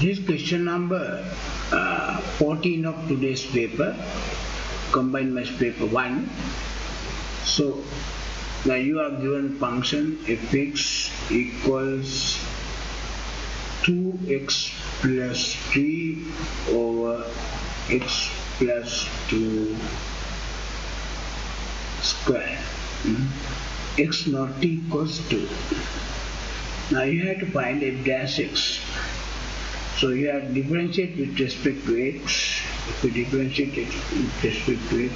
This is question number 14 of today's paper, combined maths paper 1. So now you are given function fx equals 2x plus 3 over x plus 2 square. X not equals 2. Now you have to find f dash x. So you have to differentiate with respect to x. If we differentiate it with respect to x,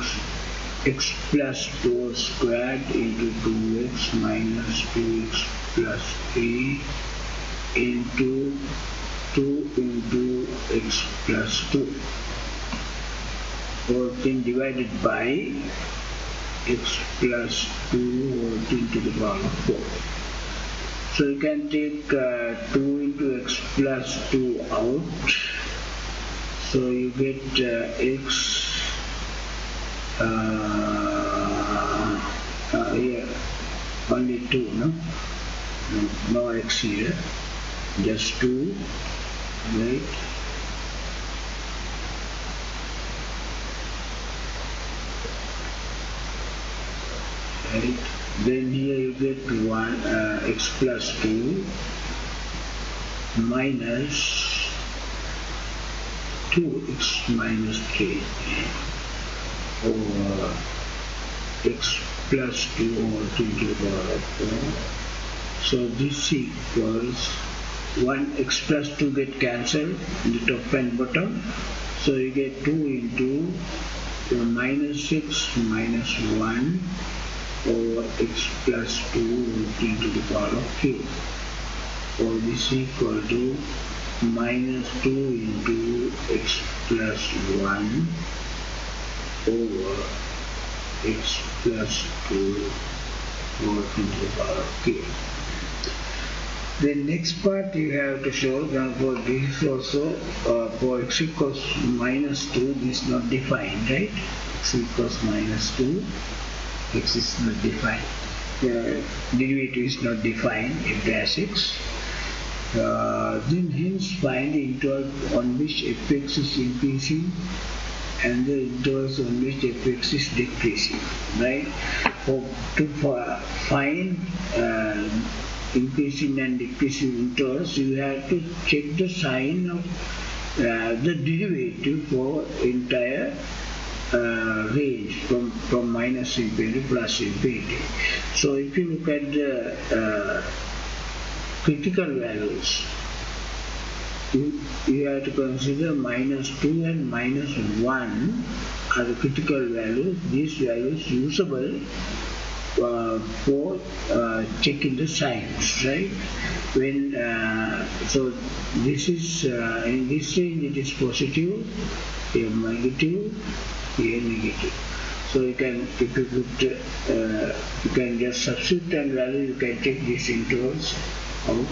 x plus 2 squared into 2x minus 2x plus 3 into 2 into x plus 2. Whole thing divided by x plus 2 whole thing to the power of 4. So you can take 2 into x plus 2 out. So you get x here only 2, no x here, just 2, right? Right. Then here you get 1 x plus 2 minus 2x minus 3 over x plus 2 over 2 to the power of 4. So this equals 1 x plus 2 get cancelled in the top and bottom. So you get 2 into minus 6 minus 1 over x plus 2 into the power of 3. So this equal to minus 2 into x plus 1 over x plus 2 over into the power of 3. The next part you have to show that for this also for x equals minus 2, this is not defined, right? X equals minus 2. X is not defined, derivative is not defined, f dash x. Then hence find the interval on which fx is increasing and the intervals on which fx is decreasing, right? To find increasing and decreasing intervals, you have to check the sign of the derivative for entire range from minus infinity to plus infinity. So if you look at the critical values, you have to consider minus 2 and minus 1 are the critical values. These values usable for checking the signs, right? When so this is in this range it is positive, here negative, here negative. So you can, if you put you can just substitute and value, you can take these intervals of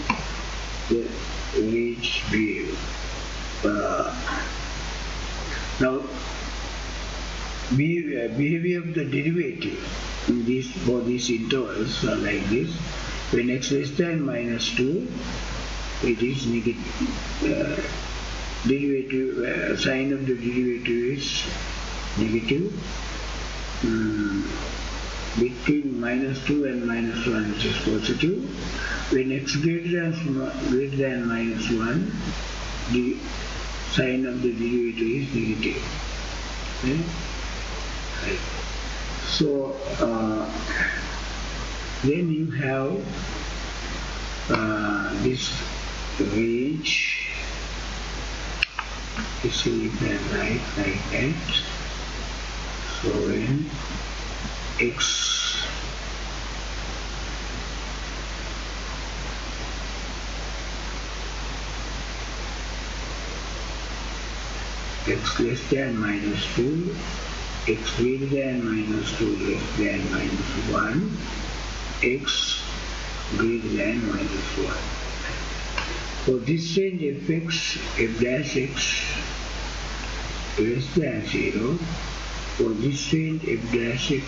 the range behavior. Now behavior of the derivative in these, for these intervals are like this. When x less than minus 2, it is negative. Derivative sign of the derivative is negative. Between minus 2 and minus 1, it is positive. When x greater than minus 1, the sign of the derivative is negative. Okay? Right. So then you have this range. So you can write like that. So when x less than minus 2, x greater than minus 2 less than minus 1, x greater than minus 1. For this range fx, f dash x less than 0. For this range f dash x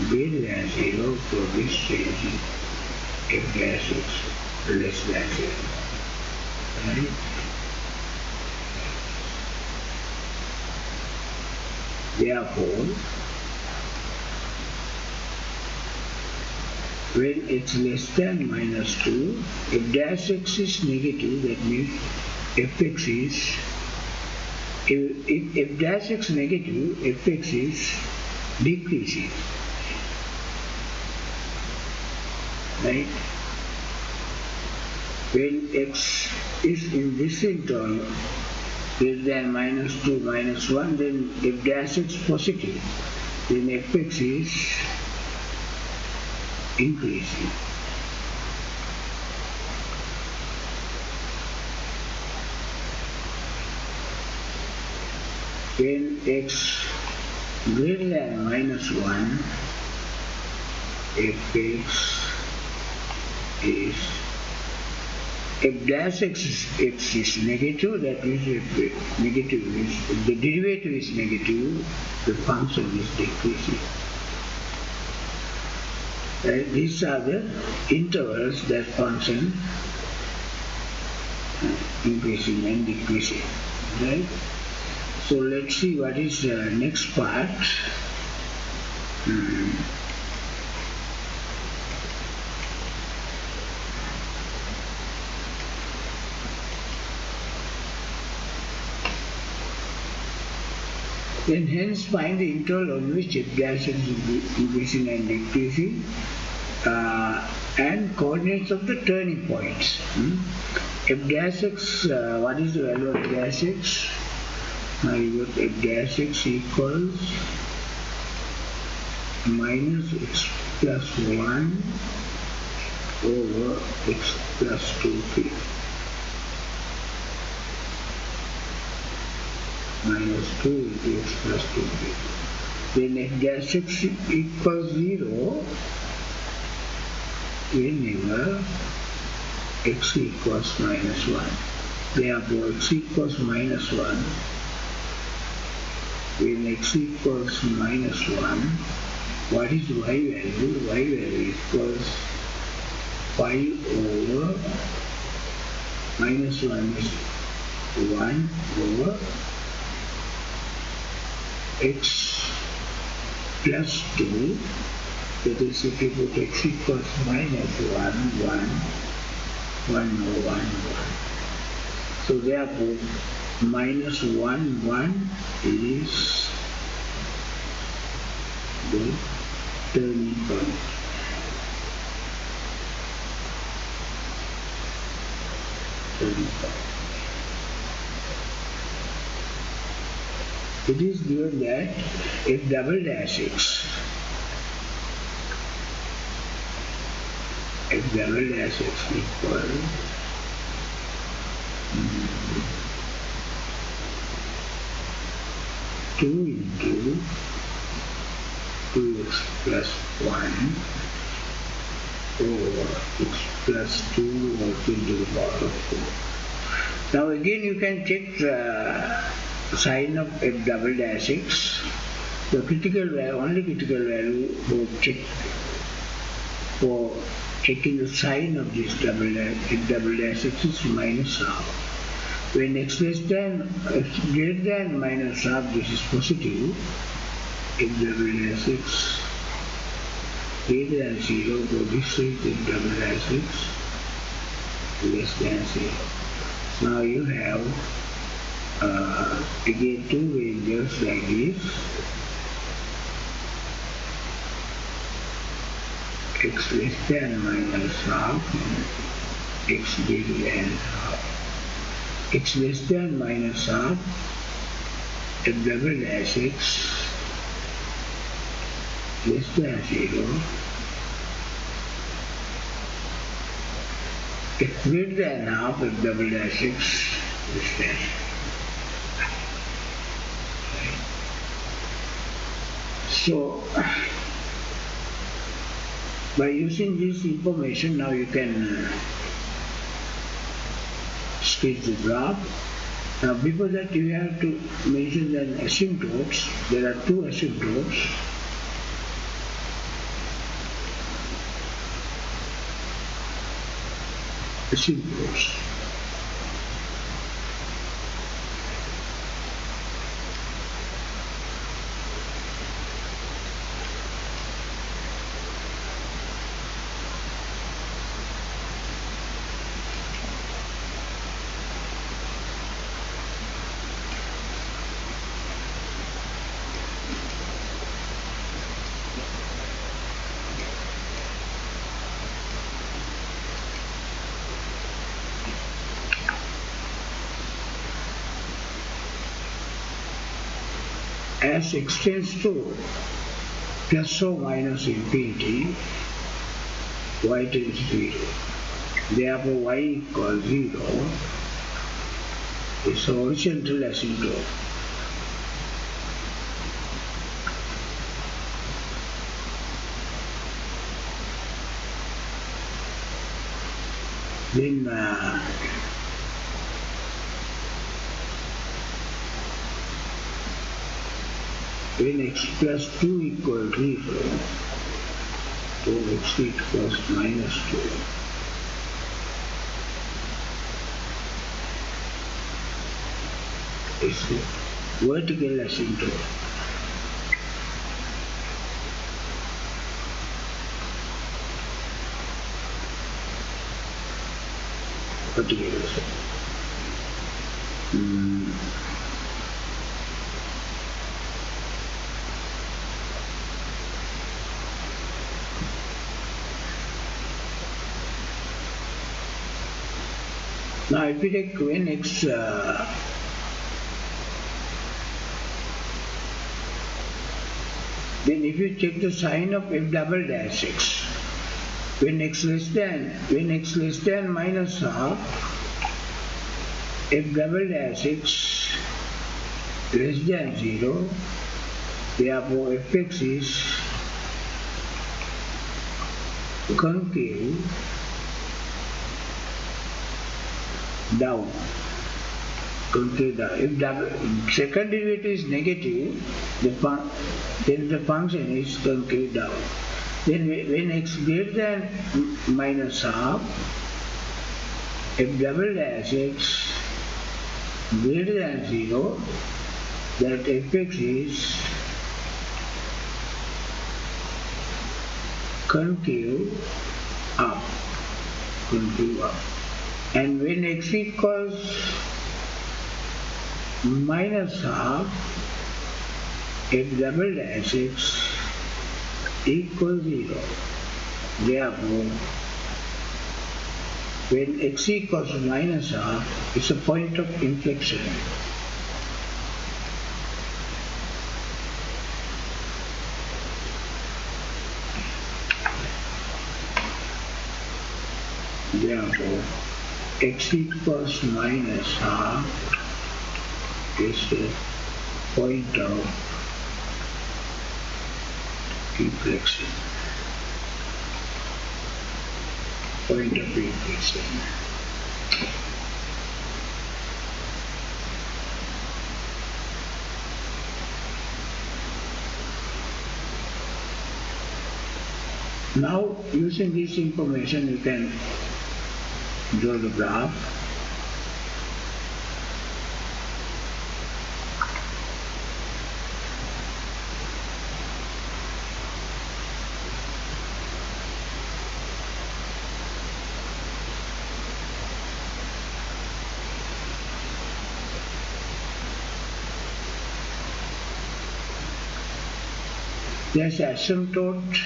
greater than 0. For this range f dash x less than 0. Right? Therefore, when x less than minus 2, if dash x is negative, that means fx is, if dash x negative, fx is decreasing. Right? When x is in this interval greater than minus 2, minus 1, then if dash x positive, then fx is increasing. When x greater than minus 1, fx is, if dash x is negative, that means if negative is, if the derivative is negative, the function is decreasing. These are the intervals that function increasing and decreasing. Right? So let's see what is the next part. Then hence find the interval on which f dash is increasing and decreasing, and coordinates of the turning points. F dash x, what is the value of f dash x? Now you got f dash x equals minus x plus 1 over x plus 2p. Minus 2 into x plus 2p. Then f dash x equals 0 whenever x equals minus 1. Therefore, x equals minus 1. When x equals minus 1, what is y value? Y value equals 5 over minus 1 is 1 over x plus 2, that is if you put x equals minus 1, 1 over 1, 1. So therefore minus 1, 1 is the turning point. It is given that if double dash x, if double dash x equals two into 2x plus 1 over x plus 2 over 2 to the power of 4. Now again you can check the sign of f double dash x. The critical value, only critical value for checking the sign of this f double dash x is minus half. When x greater than minus half, this is positive. F double dash x greater than 0, so this is f double dash x less than 0. Now you have again two ranges like this. X less than minus half, x greater than half. X less than minus half, f double dash x less than 0. X greater than half, f double dash x less than 0. So, by using this information, now you can sketch the graph. Now, before that, you have to mention the asymptotes. There are two asymptotes. asymptotes. As x tends to plus or minus infinity, y tends to 0. Therefore, y equals 0 is the horizontal asymptote. Then when x plus 2 equals 0, so x equals minus 2. Is the vertical asymptote. Vertical asymptote. Now if we take when x then if you check the sign of f double dash x, when x less than minus half, f double dash x less than 0, therefore fx is concave down. If second derivative is negative, then the function is concave down. Then when x greater than minus half, f double dash x greater than 0, that fx is concave up. And when x equals minus half, f double dash x equals 0. Therefore, when x equals minus half, it's a point of inflection. Therefore, x equals minus half is a point of inflection. Point of inflection. Now, using this information, you can draw the graph. There's asymptote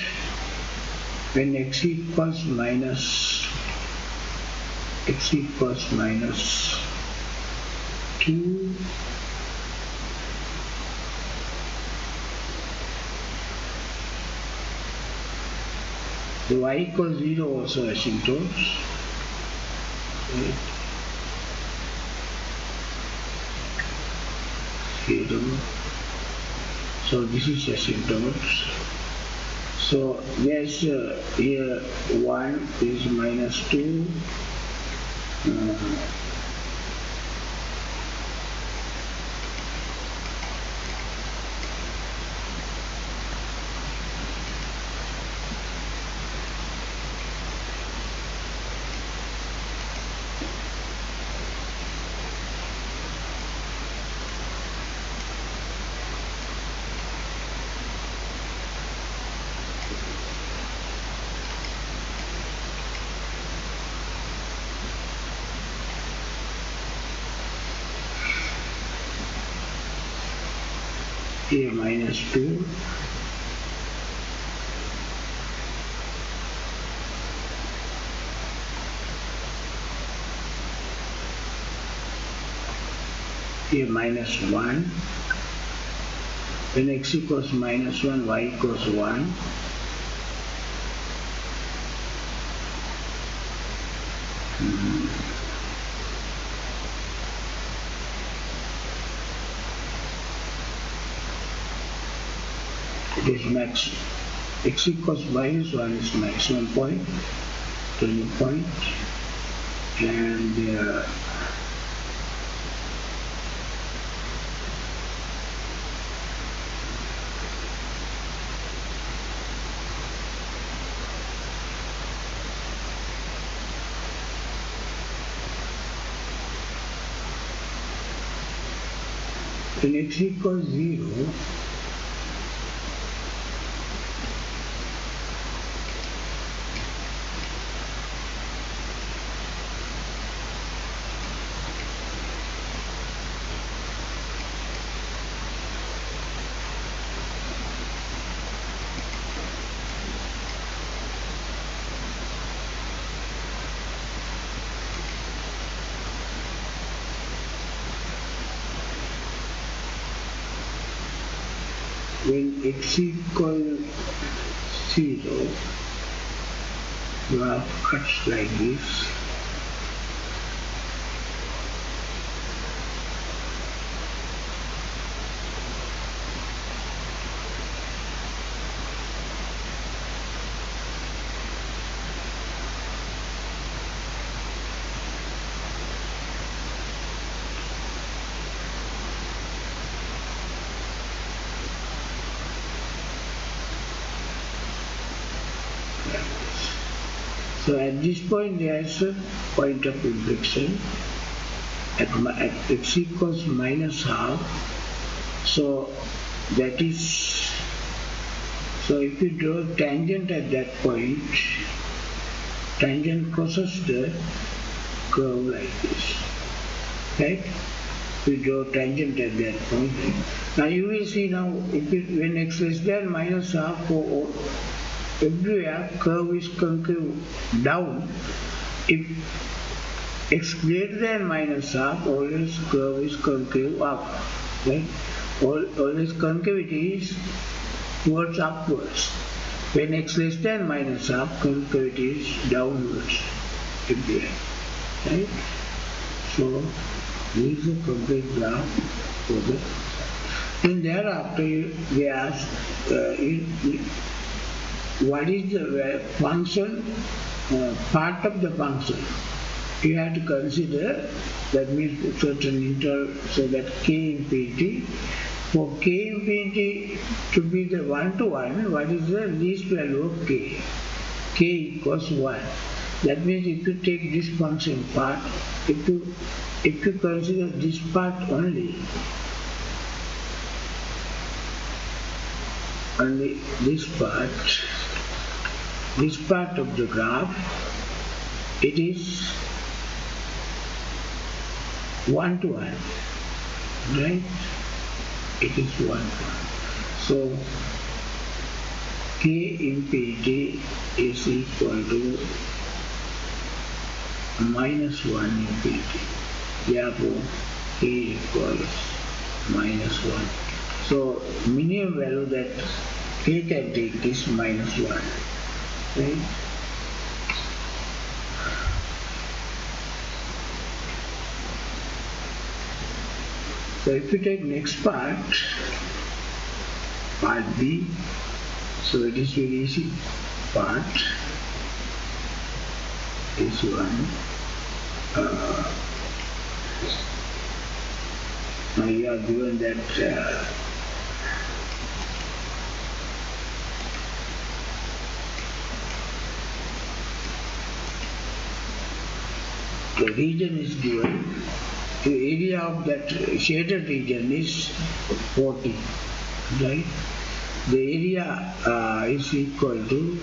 when x equals minus 2. The y equals 0 also asymptotes. So this is asymptotes. So yes, here 1 is minus 2. a minus 2 a minus 1. When x equals minus 1, y equals 1. It is max. X equals minus 1 is maximum point, turning point, and when x equals 0, when x equals 0, graph cuts like this. So at this point there is a point of inflection at x equals minus half. So that is, so if you draw tangent at that point, tangent crosses the curve like this, right? We draw tangent at that point. Now you will see now if when x less than minus half or everywhere curve is concave down. If x greater than minus half, always curve is concave up, right? Always concavity is towards upwards. When x less than minus half, concavity is downwards everywhere, right? So this is a complete graph for the. And thereafter we ask what is the function, part of the function. You have to consider, that means certain interval, so that k infinity. For k infinity to be the one-to-one, what is the least value of k? K equals 1. That means if you take this function part, if you consider this part only this part of the graph, it is 1-to-1, right? It is 1-to-1. So k infinity is equal to minus 1 infinity. Therefore k equals minus 1. So minimum value that k can take is minus 1, right? So if you take next part B, so it is very easy. Part is 1. Now you are given that the region is given. The area of that shaded region is 40, right? The area is equal to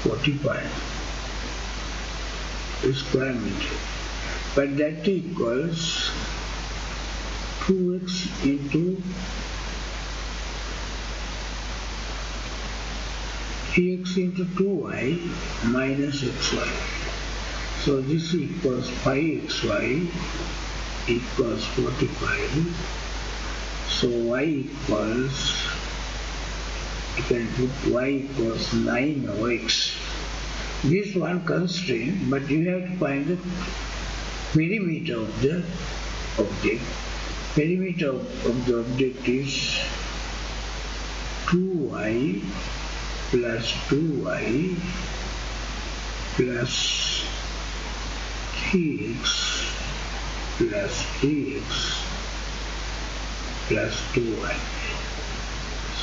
45. square meter. But that equals 2x into 3x into 2y minus xy. So this equals 5xy equals 45. So y equals, you can put y equals 9 over x. This one constraint, but you have to find the perimeter of the object. Perimeter of the object is 2y plus 2y plus 3x plus 3x plus 2y.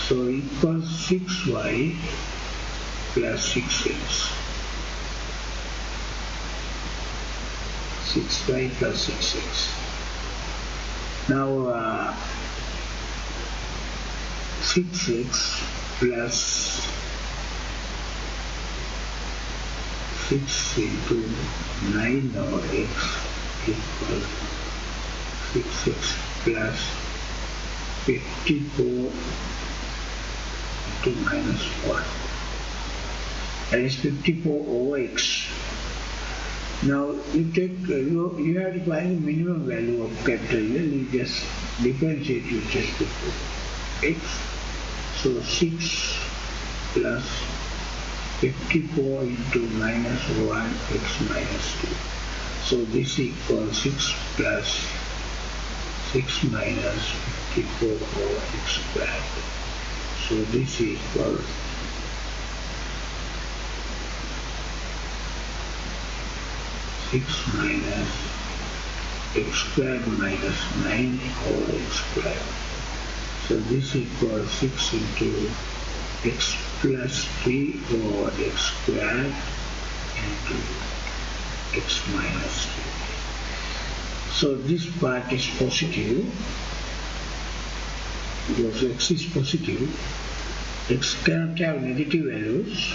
So equals 6y plus 6x. 6y plus 6x. Now 6x plus 6 into 9 over x equals 6x plus 54 into minus 1. That is 54 over x. Now you take you have to find the minimum value of capital L. You just differentiate with respect to x. So 6 plus 54 into minus 1 x minus 2. So this equals 6 plus 6 minus 54 over x squared. So this equals 6 minus x squared minus 9 over x squared. So this equals 6 into x plus 3 over x squared into x minus 3. So this part is positive because x is positive. X cannot have negative values.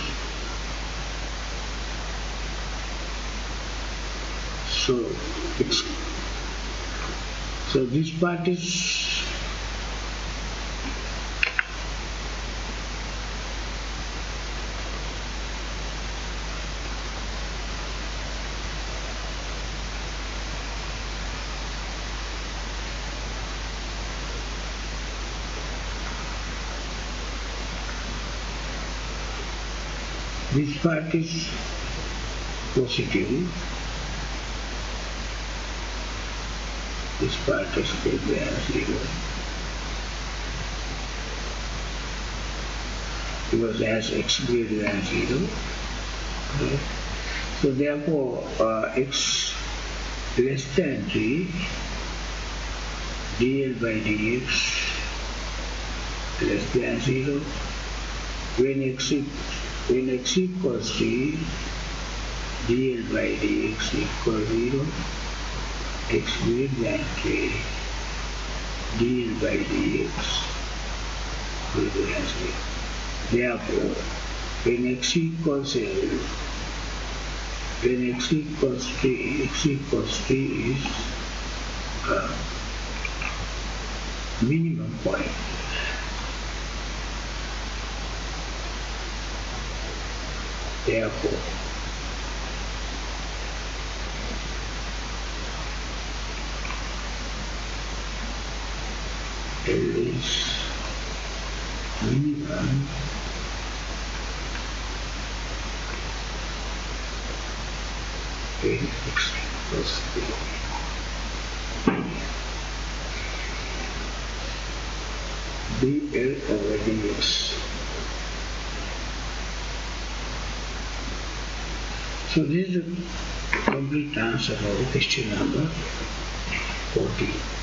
So this part is positive. This part is greater than 0 because as x greater than 0. Okay. So therefore x less than 3, dl by dx less than 0. When x equals 3, dl by dx equals 0. X greater than 3, dl by dx greater than 0. Therefore, when x equals 3, x equals 3 is minimum point. Therefore, L is minimum when x equals 3. dl over dx. So this is a complete answer of question number 14.